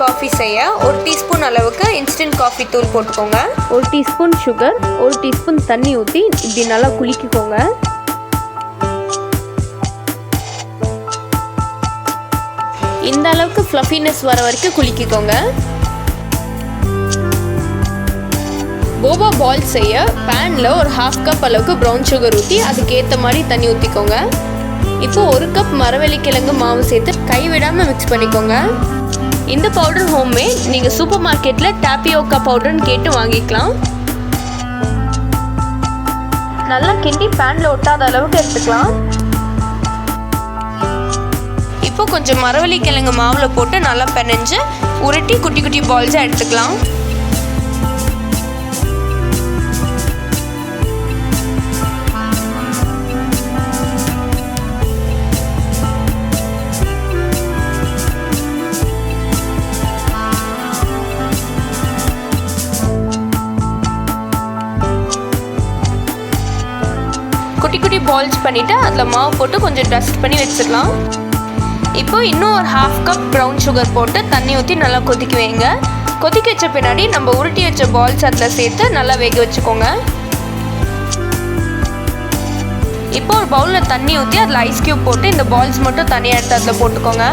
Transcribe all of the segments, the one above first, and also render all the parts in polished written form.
Coffee செய்ய 1 teaspoon அளவுக்கு instant coffee தூள் போட்டுக்கோங்க. 1 டீஸ்பூன் சுகர், 1 டீஸ்பூன் தண்ணி ஊற்றி இப்படி நல்லா குலுக்கிக்கோங்க. இந்த அளவுக்கு ஃப்ளஃபினஸ் வர வரைக்கும் குலுக்கிக்கோங்க. போபா பால் செய்ய பேனில் ஒரு 1/2 கப் அளவுக்கு ப்ரௌன் சுகர் ஊற்றி அதுக்கேற்ற மாதிரி தண்ணி ஊற்றிக்கோங்க. இப்போ 1 கப் மரவள்ளிக்கிழங்கு மாவு சேர்த்து கைவிடாமல் மிக்ஸ் பண்ணிக்கோங்க. இந்த பவுடர் ஹோம்மேட். நீங்கள் சூப்பர் மார்க்கெட்டில் டாப்பியோக்கா பவுடர்னு கேட்டு வாங்கிக்கலாம். நல்லா கிண்டி பேனில் ஒட்டாத அளவுக்கு எடுத்துக்கலாம். இப்போ கொஞ்சம் மரவள்ளிக்கிழங்கு மாவில் போட்டு நல்லா பிணைஞ்சு உருட்டி குட்டி குட்டி பால்ஸாக எடுத்துக்கலாம். குட்டி குட்டி பால்ஸ் பண்ணிவிட்டு அதில் மாவு போட்டு கொஞ்சம் டஸ்ட் பண்ணி வச்சுக்கலாம். இப்போ இன்னும் ஒரு 1/2 கப் ப்ரௌன் சுகர் போட்டு தண்ணி ஊற்றி நல்லா கொதிக்க வைங்க. கொதிக்க வச்ச பின்னாடி நம்ம உருட்டி வச்ச பால்ஸ் அதில் சேர்த்து நல்லா வேக வச்சுக்கோங்க. இப்போ ஒரு பவுலில் தண்ணி ஊற்றி அதில் ஐஸ் க்யூப் போட்டு இந்த பால்ஸ் மட்டும் தனியாக எடுத்து அதில் போட்டுக்கோங்க.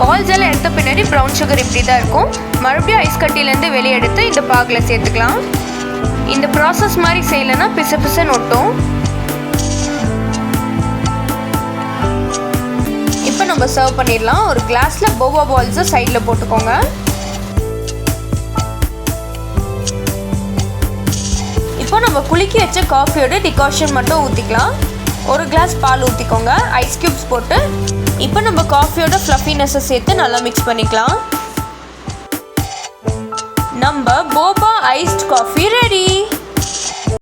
பால்ஸ் எல்லாம் எடுத்த பின்னாடி ப்ரௌன் சுகர் இப்படி தான் இருக்கும். மறுபடியும் ஐஸ் கட்டிலேருந்து வெளியே எடுத்து இந்த பாகில் சேர்த்துக்கலாம். இந்த ப்ராசஸ் மாதிரி செய்யலைன்னா பிசு பிசுன்னு ஒட்டும். இப்போ நம்ம சர்வ் பண்ணிடலாம். ஒரு கிளாஸில் போபா பால்ஸை சைடில் போட்டுக்கோங்க. இப்போ நம்ம குலுக்கி வச்ச காஃபியோட டிகாஷன் மட்டும் ஊற்றிக்கலாம். 1 கிளாஸ் பால் ஊற்றிக்கோங்க, ஐஸ் க்யூப்ஸ் போட்டு. இப்போ நம்ம காஃபியோட ஃப்ளஃபினஸை சேர்த்து நல்லா மிக்ஸ் பண்ணிக்கலாம். நம்ம போபா ஐஸ்ட் காஃபி ரெடி.